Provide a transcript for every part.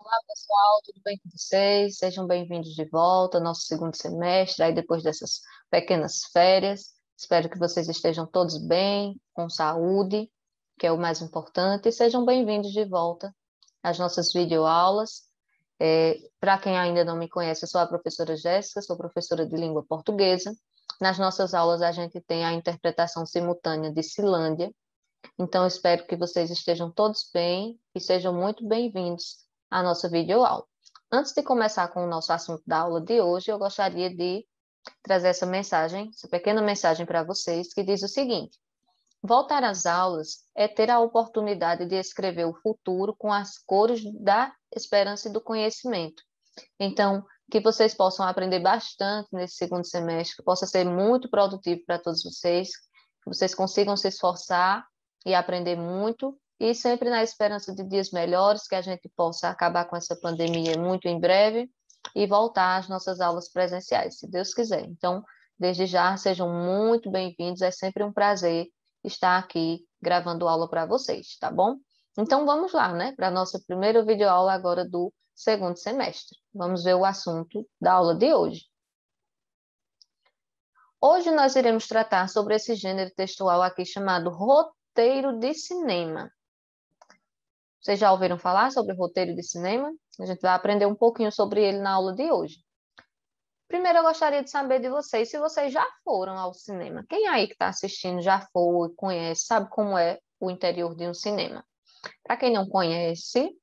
Olá, pessoal, tudo bem com vocês? Sejam bem-vindos de volta ao nosso segundo semestre, aí depois dessas pequenas férias. Espero que vocês estejam todos bem, com saúde, que é o mais importante, e sejam bem-vindos de volta às nossas videoaulas. Para quem ainda não me conhece, eu sou a professora Jéssica, sou professora de língua portuguesa. Nas nossas aulas, a gente tem a interpretação simultânea de Cilândia, então espero que vocês estejam todos bem e sejam muito bem-vindos à nossa videoaula. Antes de começar com o nosso assunto da aula de hoje, eu gostaria de trazer essa mensagem, essa pequena mensagem para vocês, que diz o seguinte: voltar às aulas é ter a oportunidade de escrever o futuro com as cores da esperança e do conhecimento. Então, que vocês possam aprender bastante nesse segundo semestre, que possa ser muito produtivo para todos vocês, que vocês consigam se esforçar e aprender muito, e sempre na esperança de dias melhores, que a gente possa acabar com essa pandemia muito em breve e voltar às nossas aulas presenciais, se Deus quiser. Então, desde já, sejam muito bem-vindos, é sempre um prazer estar aqui gravando aula para vocês, tá bom? Então, vamos lá, né, para a nossa primeira videoaula agora do segundo semestre. Vamos ver o assunto da aula de hoje. Hoje nós iremos tratar sobre esse gênero textual aqui chamado roteiro de cinema. Vocês já ouviram falar sobre roteiro de cinema? A gente vai aprender um pouquinho sobre ele na aula de hoje. Primeiro, eu gostaria de saber de vocês se vocês já foram ao cinema. Quem aí que está assistindo já foi, conhece, sabe como é o interior de um cinema? Para quem não conhece,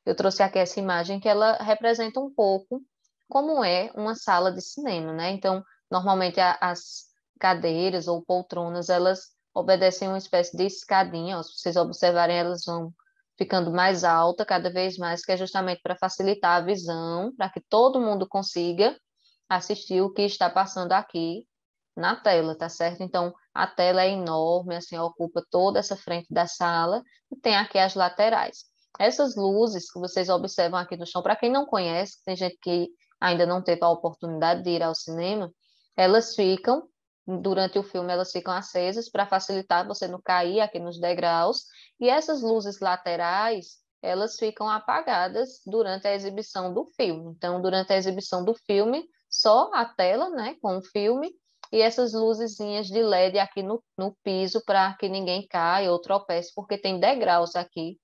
eu trouxe aqui essa imagem que ela representa um pouco como é uma sala de cinema, né? Então, normalmente as cadeiras ou poltronas, elas obedecem uma espécie de escadinha, ó, se vocês observarem, elas vão ficando mais alta cada vez mais, que é justamente para facilitar a visão, para que todo mundo consiga assistir o que está passando aqui na tela, tá certo? Então, a tela é enorme, assim, ocupa toda essa frente da sala e tem aqui as laterais. Essas luzes que vocês observam aqui no chão, para quem não conhece, tem gente que ainda não teve a oportunidade de ir ao cinema, elas ficam, durante o filme, elas ficam acesas para facilitar você não cair aqui nos degraus, e essas luzes laterais, elas ficam apagadas durante a exibição do filme. Então, durante a exibição do filme, só a tela, né, com o filme, e essas luzezinhas de LED aqui no piso para que ninguém caia ou tropece, porque tem degraus aqui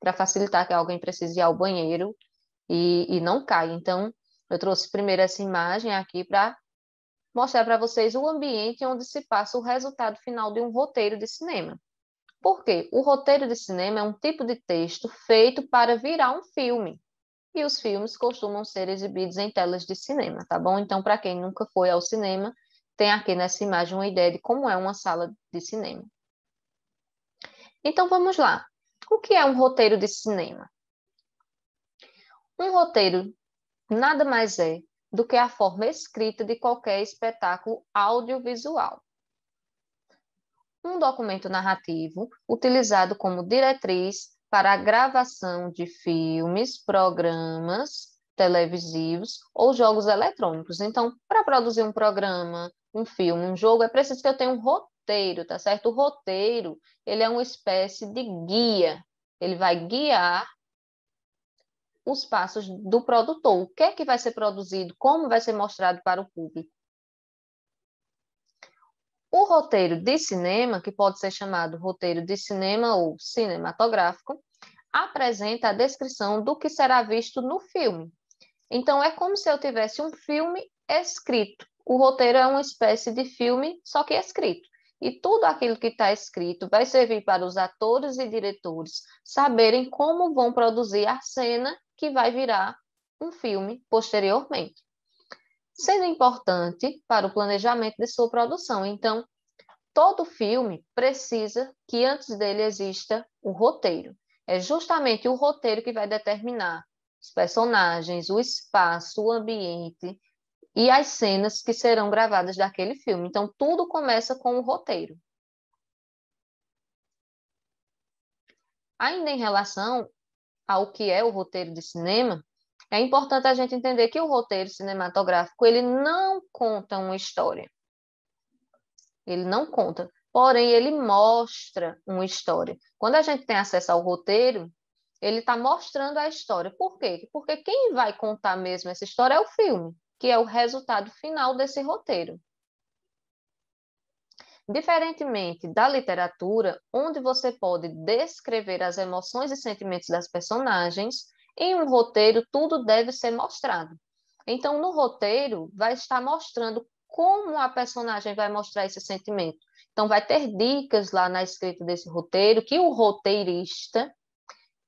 para facilitar que alguém precise ir ao banheiro e não caia. Então, eu trouxe primeiro essa imagem aqui para mostrar para vocês o ambiente onde se passa o resultado final de um roteiro de cinema. Por quê? O roteiro de cinema é um tipo de texto feito para virar um filme. E os filmes costumam ser exibidos em telas de cinema, tá bom? Então, para quem nunca foi ao cinema, tem aqui nessa imagem uma ideia de como é uma sala de cinema. Então, vamos lá. O que é um roteiro de cinema? Um roteiro nada mais é do que a forma escrita de qualquer espetáculo audiovisual. Um documento narrativo utilizado como diretriz para a gravação de filmes, programas televisivos ou jogos eletrônicos. Então, para produzir um programa, um filme, um jogo, é preciso que eu tenha um roteiro, tá certo? O roteiro, ele é uma espécie de guia. Ele vai guiar os passos do produtor. O que é que vai ser produzido, como vai ser mostrado para o público. O roteiro de cinema, que pode ser chamado roteiro de cinema ou cinematográfico, apresenta a descrição do que será visto no filme. Então, é como se eu tivesse um filme escrito. O roteiro é uma espécie de filme, só que escrito. E tudo aquilo que está escrito vai servir para os atores e diretores saberem como vão produzir a cena que vai virar um filme posteriormente, sendo importante para o planejamento de sua produção. Então, todo filme precisa que antes dele exista o roteiro. É justamente o roteiro que vai determinar os personagens, o espaço, o ambiente e as cenas que serão gravadas daquele filme. Então, tudo começa com o roteiro. Ainda em relação ao que é o roteiro de cinema, é importante a gente entender que o roteiro cinematográfico, ele não conta uma história. Ele não conta, porém ele mostra uma história. Quando a gente tem acesso ao roteiro, ele está mostrando a história. Por quê? Porque quem vai contar mesmo essa história é o filme, que é o resultado final desse roteiro. Diferentemente da literatura, onde você pode descrever as emoções e sentimentos das personagens, em um roteiro tudo deve ser mostrado. Então, no roteiro, vai estar mostrando como a personagem vai mostrar esse sentimento. Então, vai ter dicas lá na escrita desse roteiro que o roteirista,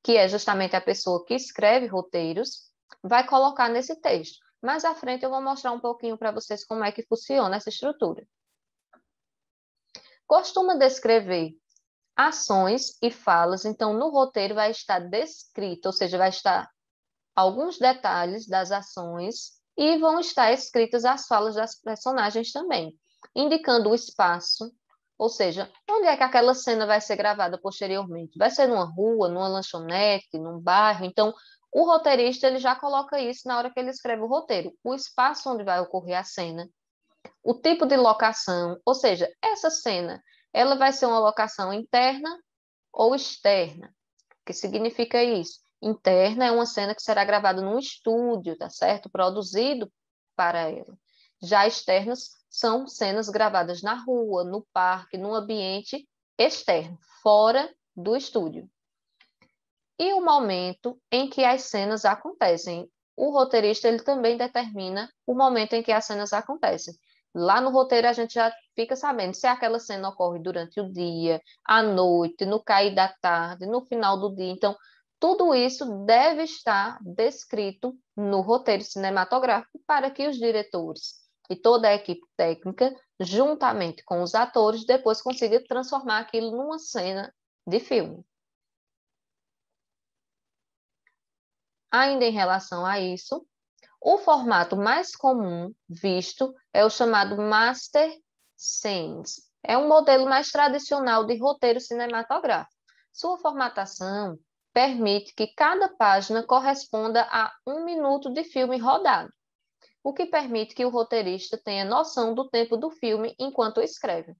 que é justamente a pessoa que escreve roteiros, vai colocar nesse texto. Mais à frente eu vou mostrar um pouquinho para vocês como é que funciona essa estrutura. Costuma descrever ações e falas, então no roteiro vai estar descrito, ou seja, vai estar alguns detalhes das ações e vão estar escritas as falas das personagens também, indicando o espaço, ou seja, onde é que aquela cena vai ser gravada posteriormente. Vai ser numa rua, numa lanchonete, num bairro. Então, o roteirista ele já coloca isso na hora que ele escreve o roteiro, o espaço onde vai ocorrer a cena, o tipo de locação, ou seja, essa cena, ela vai ser uma locação interna ou externa. O que significa isso? Interna é uma cena que será gravada num estúdio, tá certo? Produzido para ela. Já externas são cenas gravadas na rua, no parque, num ambiente externo, fora do estúdio. E o momento em que as cenas acontecem. O roteirista ele também determina o momento em que as cenas acontecem. Lá no roteiro a gente já fica sabendo se aquela cena ocorre durante o dia, à noite, no cair da tarde, no final do dia. Então, tudo isso deve estar descrito no roteiro cinematográfico para que os diretores e toda a equipe técnica, juntamente com os atores, depois consiga transformar aquilo numa cena de filme. Ainda em relação a isso, o formato mais comum visto é o chamado Master Scenes. É um modelo mais tradicional de roteiro cinematográfico. Sua formatação permite que cada página corresponda a 1 minuto de filme rodado, o que permite que o roteirista tenha noção do tempo do filme enquanto escreve.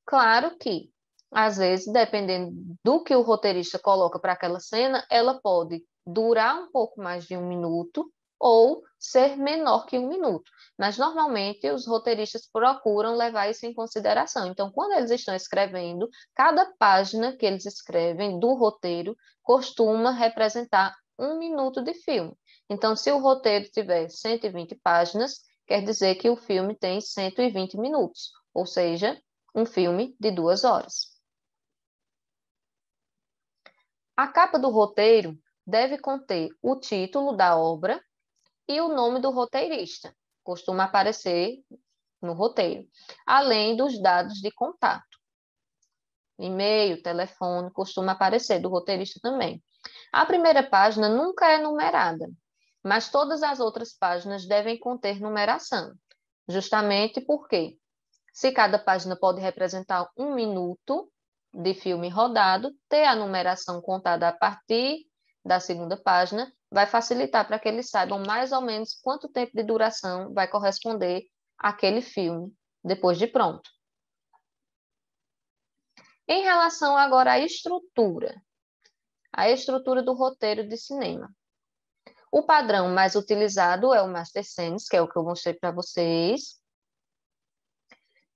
Claro que, às vezes, dependendo do que o roteirista coloca para aquela cena, ela pode durar um pouco mais de 1 minuto ou ser menor que 1 minuto. Mas, normalmente, os roteiristas procuram levar isso em consideração. Então, quando eles estão escrevendo, cada página que eles escrevem do roteiro costuma representar 1 minuto de filme. Então, se o roteiro tiver 120 páginas, quer dizer que o filme tem 120 minutos, ou seja, um filme de 2 horas. A capa do roteiro deve conter o título da obra e o nome do roteirista, costuma aparecer no roteiro, além dos dados de contato. E-mail, telefone, costuma aparecer do roteirista também. A primeira página nunca é numerada, mas todas as outras páginas devem conter numeração, justamente porque se cada página pode representar 1 minuto de filme rodado, ter a numeração contada a partir da segunda página vai facilitar para que eles saibam mais ou menos quanto tempo de duração vai corresponder àquele filme depois de pronto. Em relação agora a estrutura do roteiro de cinema. O padrão mais utilizado é o Master Scenes, que é o que eu mostrei para vocês.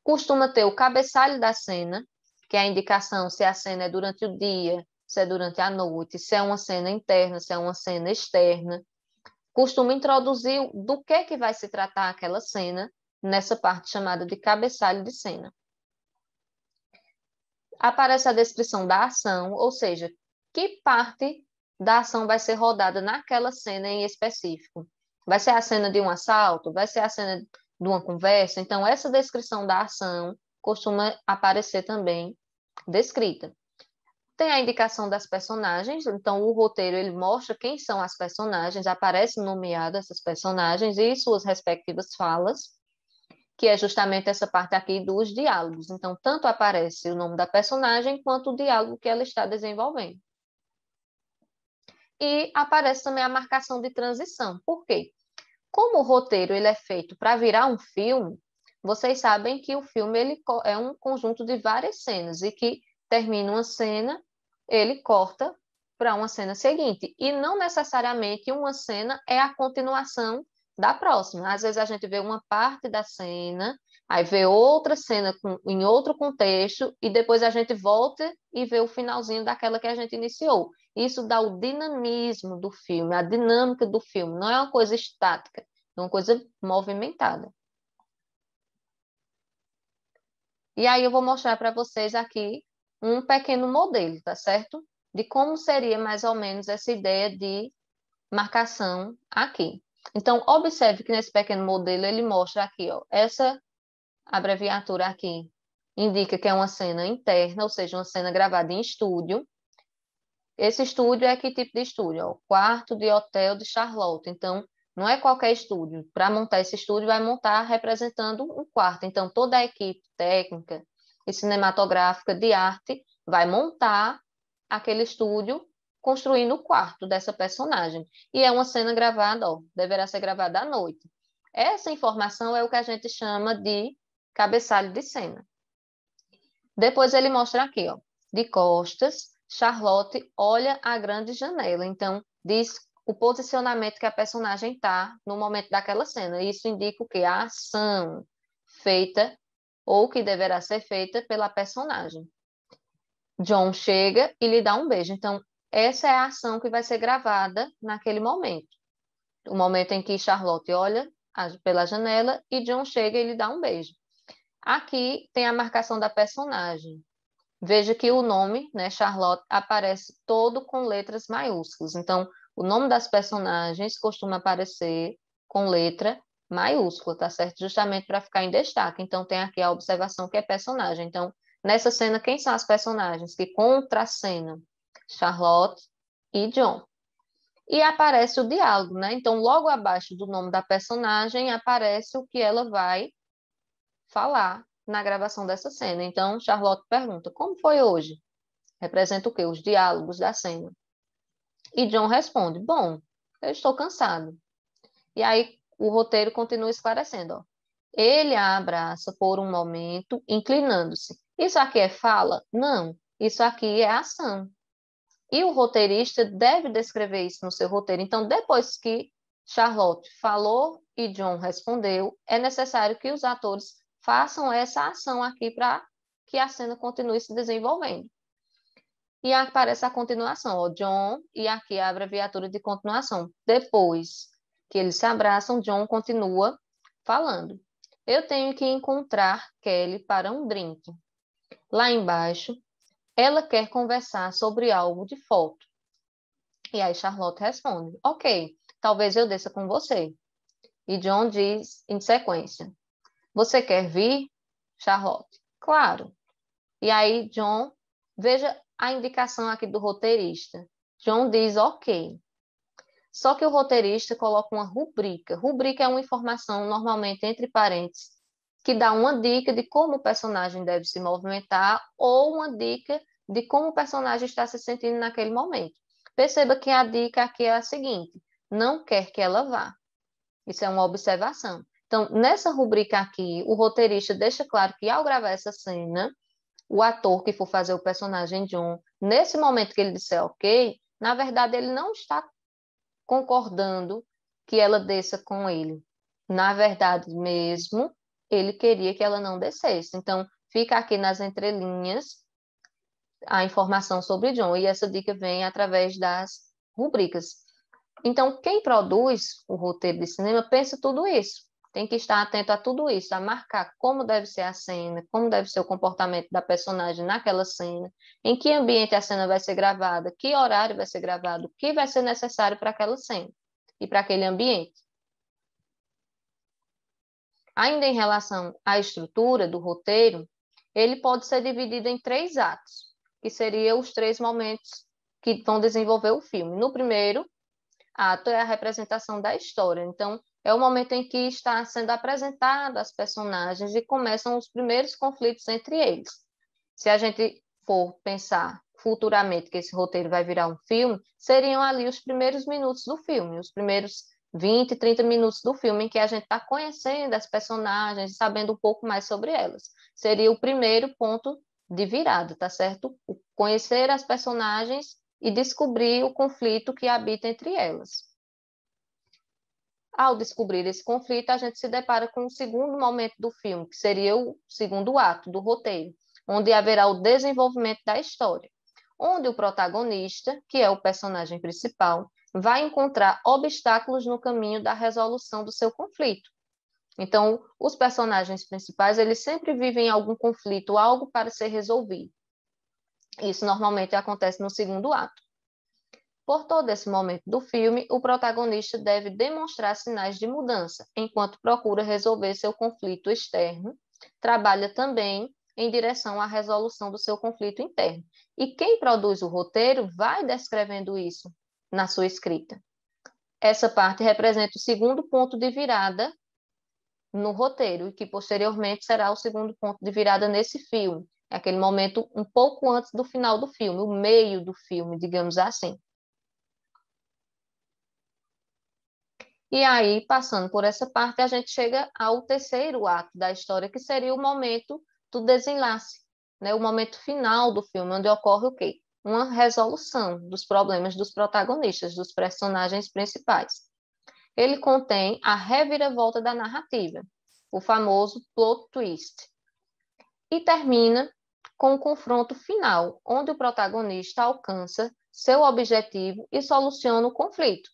Costuma ter o cabeçalho da cena, que é a indicação se a cena é durante o dia, se é durante a noite, se é uma cena interna, se é uma cena externa. Costuma introduzir do que vai se tratar aquela cena nessa parte chamada de cabeçalho de cena. Aparece a descrição da ação, ou seja, que parte da ação vai ser rodada naquela cena em específico. Vai ser a cena de um assalto? Vai ser a cena de uma conversa? Então, essa descrição da ação costuma aparecer também descrita. Tem a indicação das personagens, então o roteiro ele mostra quem são as personagens, aparece nomeado essas personagens e suas respectivas falas, que é justamente essa parte aqui dos diálogos. Então, tanto aparece o nome da personagem quanto o diálogo que ela está desenvolvendo. E aparece também a marcação de transição. Por quê? Como o roteiro ele é feito para virar um filme, vocês sabem que o filme ele é um conjunto de várias cenas e que termina uma cena, ele corta para uma cena seguinte. E não necessariamente uma cena é a continuação da próxima. Às vezes a gente vê uma parte da cena, aí vê outra cena em outro contexto, e depois a gente volta e vê o finalzinho daquela que a gente iniciou. Isso dá o dinamismo do filme, a dinâmica do filme. Não é uma coisa estática, é uma coisa movimentada. E aí eu vou mostrar para vocês aqui um pequeno modelo, tá certo? De como seria mais ou menos essa ideia de marcação aqui. Então, observe que nesse pequeno modelo ele mostra aqui, ó, essa abreviatura aqui indica que é uma cena interna, ou seja, uma cena gravada em estúdio. Esse estúdio é que tipo de estúdio? Ó, o quarto de hotel de Charlotte. Então, não é qualquer estúdio. Para montar esse estúdio, vai montar representando um quarto. Então, toda a equipe técnica e cinematográfica de arte vai montar aquele estúdio construindo o quarto dessa personagem. E é uma cena gravada, ó, deverá ser gravada à noite. Essa informação é o que a gente chama de cabeçalho de cena. Depois ele mostra aqui, ó, de costas, Charlotte olha a grande janela. Então, diz o posicionamento que a personagem está no momento daquela cena. Isso indica o quê? A ação feita ou que deverá ser feita pela personagem. John chega e lhe dá um beijo. Então, essa é a ação que vai ser gravada naquele momento. O momento em que Charlotte olha pela janela e John chega e lhe dá um beijo. Aqui tem a marcação da personagem. Veja que o nome, né, Charlotte, aparece todo com letras maiúsculas. Então, o nome das personagens costuma aparecer com letra maiúscula, tá certo? Justamente para ficar em destaque. Então, tem aqui a observação que é personagem. Então, nessa cena, quem são as personagens que contracenam? Charlotte e John. E aparece o diálogo, né? Então, logo abaixo do nome da personagem, aparece o que ela vai falar na gravação dessa cena. Então, Charlotte pergunta: como foi hoje? Representa o quê? Os diálogos da cena. E John responde: bom, eu estou cansado. E aí o roteiro continua esclarecendo, ó. Ele a abraça por um momento, inclinando-se. Isso aqui é fala? Não. Isso aqui é ação. E o roteirista deve descrever isso no seu roteiro. Então, depois que Charlotte falou e John respondeu, é necessário que os atores façam essa ação aqui para que a cena continue se desenvolvendo. E aparece a continuação, ó, John, e aqui a abreviatura de continuação. Depois que eles se abraçam, John continua falando. Eu tenho que encontrar Kelly para um drink. Lá embaixo, ela quer conversar sobre algo de foto. E aí Charlotte responde: ok, talvez eu desça com você. E John diz em sequência: você quer vir, Charlotte? Claro. E aí John, veja a indicação aqui do roteirista. John diz ok. Só que o roteirista coloca uma rubrica. Rubrica é uma informação normalmente entre parênteses que dá uma dica de como o personagem deve se movimentar ou uma dica de como o personagem está se sentindo naquele momento. Perceba que a dica aqui é a seguinte: não quer que ela vá. Isso é uma observação. Então, nessa rubrica aqui, o roteirista deixa claro que ao gravar essa cena, o ator que for fazer o personagem John, nesse momento que ele disser ok, na verdade ele não está concordando que ela desça com ele. Na verdade mesmo, ele queria que ela não descesse. Então, fica aqui nas entrelinhas a informação sobre John, e essa dica vem através das rubricas. Então, quem produz o roteiro de cinema pensa tudo isso. Tem que estar atento a tudo isso, a marcar como deve ser a cena, como deve ser o comportamento da personagem naquela cena, em que ambiente a cena vai ser gravada, que horário vai ser gravado, o que vai ser necessário para aquela cena e para aquele ambiente. Ainda em relação à estrutura do roteiro, ele pode ser dividido em 3 atos, que seriam os 3 momentos que vão desenvolver o filme. No primeiro ato é a representação da história. Então, é o momento em que está sendo apresentado as personagens e começam os primeiros conflitos entre eles. Se a gente for pensar futuramente que esse roteiro vai virar um filme, seriam ali os primeiros minutos do filme, os primeiros 20, 30 minutos do filme em que a gente está conhecendo as personagens, sabendo um pouco mais sobre elas. Seria o primeiro ponto de virada, tá certo? Conhecer as personagens e descobrir o conflito que habita entre elas. Ao descobrir esse conflito, a gente se depara com o segundo momento do filme, que seria o segundo ato do roteiro, onde haverá o desenvolvimento da história, onde o protagonista, que é o personagem principal, vai encontrar obstáculos no caminho da resolução do seu conflito. Então, os personagens principais, eles sempre vivem algum conflito, algo para ser resolvido. Isso normalmente acontece no segundo ato. Por todo esse momento do filme, o protagonista deve demonstrar sinais de mudança, enquanto procura resolver seu conflito externo, trabalha também em direção à resolução do seu conflito interno. E quem produz o roteiro vai descrevendo isso na sua escrita. Essa parte representa o segundo ponto de virada no roteiro, e que posteriormente será o segundo ponto de virada nesse filme. É aquele momento um pouco antes do final do filme, o meio do filme, digamos assim. E aí, passando por essa parte, a gente chega ao terceiro ato da história, que seria o momento do desenlace, né? O momento final do filme, onde ocorre o quê? Uma resolução dos problemas dos protagonistas, dos personagens principais. Ele contém a reviravolta da narrativa, o famoso plot twist. E termina com o confronto final, onde o protagonista alcança seu objetivo e soluciona o conflito.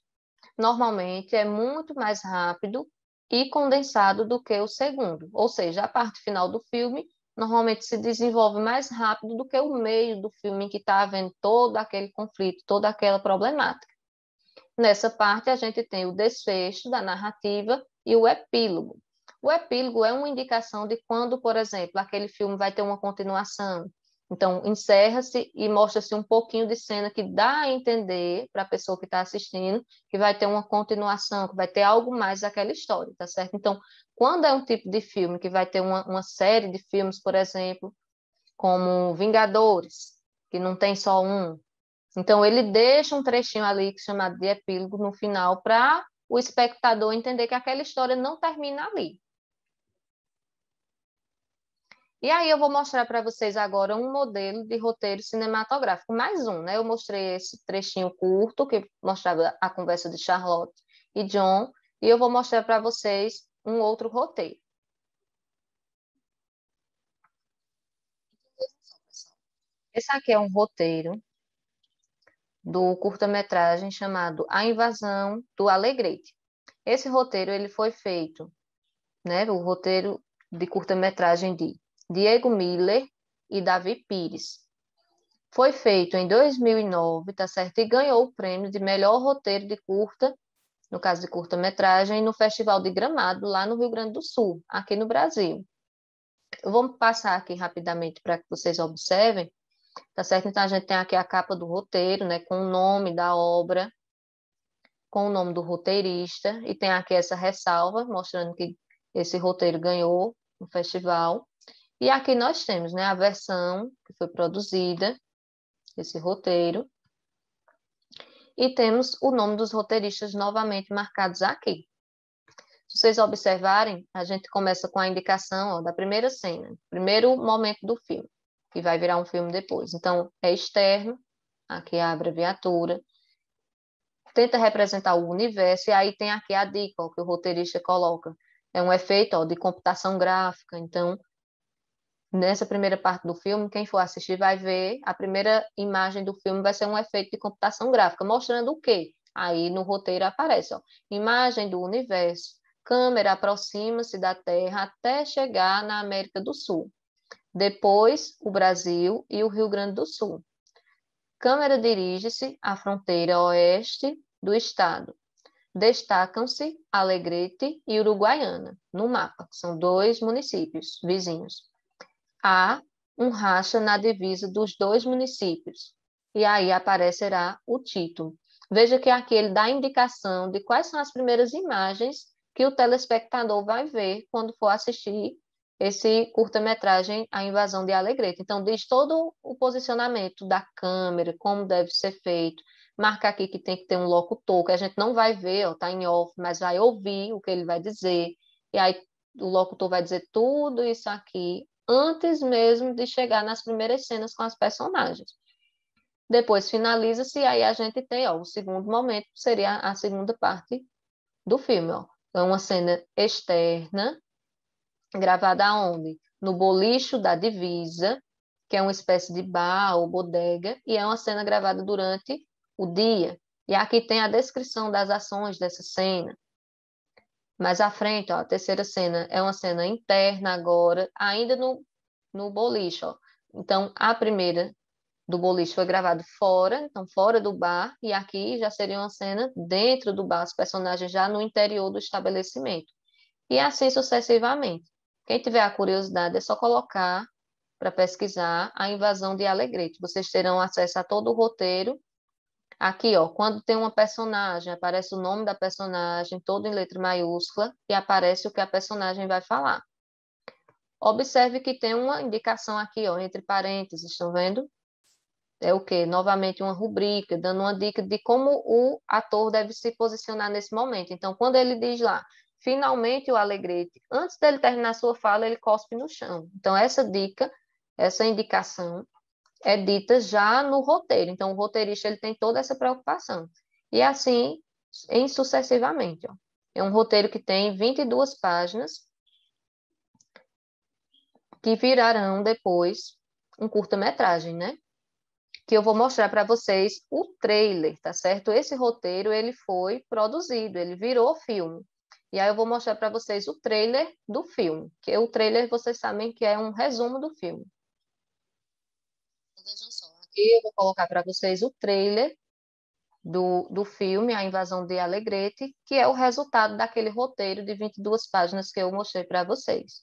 Normalmente é muito mais rápido e condensado do que o segundo, ou seja, a parte final do filme normalmente se desenvolve mais rápido do que o meio do filme em que está havendo todo aquele conflito, toda aquela problemática. Nessa parte a gente tem o desfecho da narrativa e o epílogo. O epílogo é uma indicação de quando, por exemplo, aquele filme vai ter uma continuação. Então, encerra-se e mostra-se um pouquinho de cena que dá a entender para a pessoa que está assistindo que vai ter uma continuação, que vai ter algo mais daquela história, tá certo? Então, quando é um tipo de filme que vai ter uma série de filmes, por exemplo, como Vingadores, que não tem só um, então ele deixa um trechinho ali chamado de epílogo no final para o espectador entender que aquela história não termina ali. E aí eu vou mostrar para vocês agora um modelo de roteiro cinematográfico, mais um, né? Eu mostrei esse trechinho curto que mostrava a conversa de Charlotte e John, e eu vou mostrar para vocês um outro roteiro. Esse aqui é um roteiro do curta-metragem chamado A Invasão do Alegrete. Esse roteiro ele foi feito, né? O roteiro de curta-metragem de Diego Miller e Davi Pires. Foi feito em 2009, tá certo? E ganhou o prêmio de melhor roteiro de curta, no caso de curta-metragem, no Festival de Gramado, lá no Rio Grande do Sul, aqui no Brasil. Eu vou passar aqui rapidamente para que vocês observem, tá certo? Então, a gente tem aqui a capa do roteiro, né, com o nome da obra, com o nome do roteirista, e tem aqui essa ressalva, mostrando que esse roteiro ganhou no festival. E aqui nós temos, né, a versão que foi produzida, esse roteiro, e temos o nome dos roteiristas novamente marcados aqui. Se vocês observarem, a gente começa com a indicação, ó, da primeira cena, primeiro momento do filme, que vai virar um filme depois. Então, é externo, aqui a abreviatura, tenta representar o universo, e aí tem aqui a dica, ó, que o roteirista coloca. É um efeito, ó, de computação gráfica. Então, nessa primeira parte do filme, quem for assistir vai ver, a primeira imagem do filme vai ser um efeito de computação gráfica, mostrando o quê? Aí no roteiro aparece, ó, imagem do universo, câmera aproxima-se da Terra até chegar na América do Sul. Depois, o Brasil e o Rio Grande do Sul. Câmera dirige-se à fronteira oeste do estado. Destacam-se Alegrete e Uruguaiana, no mapa, que são 2 municípios vizinhos. Há um racha na divisa dos 2 municípios, e aí aparecerá o título. Veja que aqui ele dá indicação de quais são as primeiras imagens que o telespectador vai ver quando for assistir esse curta-metragem A Invasão de Alegrete. Então, diz todo o posicionamento da câmera, como deve ser feito, marca aqui que tem que ter um locutor, que a gente não vai ver, ó, tá em off, mas vai ouvir o que ele vai dizer, e aí o locutor vai dizer tudo isso aqui antes mesmo de chegar nas primeiras cenas com as personagens. depois finaliza-se e aí a gente tem, ó, o segundo momento, seria a segunda parte do filme, ó. É uma cena externa, gravada aonde? No bolicho da divisa, que é uma espécie de bar ou bodega, e é uma cena gravada durante o dia. E aqui tem a descrição das ações dessa cena. Mais à frente, ó, a terceira cena é uma cena interna agora, ainda no boliche, ó. Então, a primeira do boliche foi gravada fora, então fora do bar, e aqui já seria uma cena dentro do bar, os personagens já no interior do estabelecimento. E assim sucessivamente. Quem tiver a curiosidade é só colocar para pesquisar a invasão de Alegrete. Vocês terão acesso a todo o roteiro. Aqui, ó, quando tem uma personagem, aparece o nome da personagem, todo em letra maiúscula, e aparece o que a personagem vai falar. Observe que tem uma indicação aqui, ó, entre parênteses, estão vendo? É o quê? Novamente uma rubrica, dando uma dica de como o ator deve se posicionar nesse momento. Então, quando ele diz lá, finalmente o Alegrete, antes dele terminar sua fala, ele cospe no chão. Então, essa dica, essa indicação é dita já no roteiro. Então, o roteirista ele tem toda essa preocupação. E assim, em sucessivamente. Ó. É um roteiro que tem 22 páginas, que virarão depois um curta-metragem, né? Que eu vou mostrar para vocês o trailer, tá certo? Esse roteiro, ele foi produzido, ele virou filme. E aí eu vou mostrar para vocês o trailer do filme, que o trailer vocês sabem que é um resumo do filme. Vejam só, aqui eu vou colocar para vocês o trailer do filme A Invasão de Alegrete, que é o resultado daquele roteiro de 22 páginas que eu mostrei para vocês.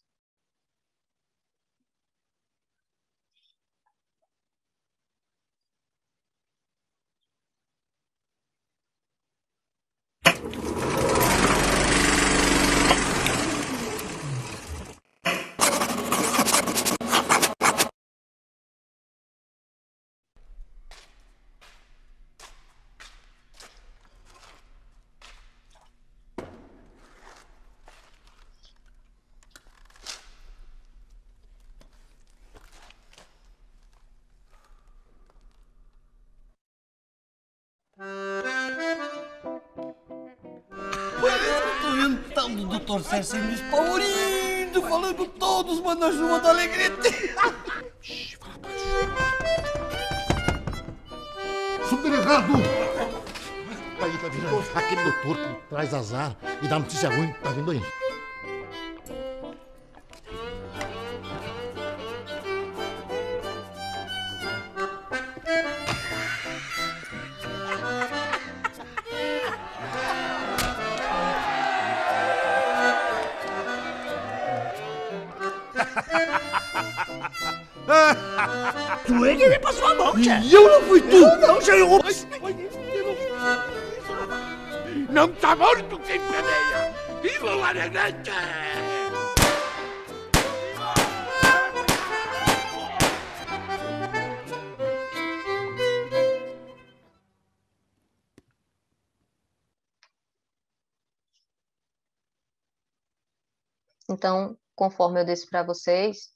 Tô vendo tal do Dr. César espavorido, falando todos, mano, na chuva da Alegrete. Shhh, fala baixo. Subdelegado! Aí, tá vindo aquele doutor que traz azar e dá notícia ruim. Tá vindo aí? Tu é que me passou a mão, tia. E eu não fui tu! Eu não, tia, eu... Não tá morto quem peleia! Viva o Alegrete! Então, conforme eu disse para vocês,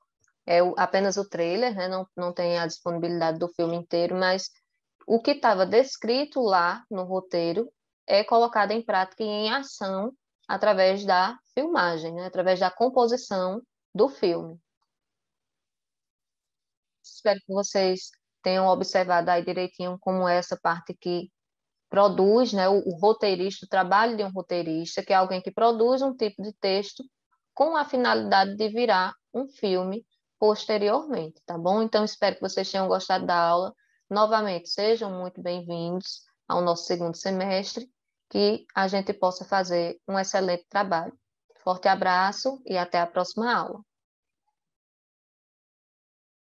apenas o trailer, né? Não tem a disponibilidade do filme inteiro, mas o que estava descrito lá no roteiro é colocado em prática e em ação através da filmagem, né? Através da composição do filme. Espero que vocês tenham observado aí direitinho como é essa parte que produz, né? O roteirista, o trabalho de um roteirista, que é alguém que produz um tipo de texto com a finalidade de virar um filme posteriormente, tá bom? Então, espero que vocês tenham gostado da aula. Novamente, sejam muito bem-vindos ao nosso segundo semestre, que a gente possa fazer um excelente trabalho. Forte abraço e até a próxima aula.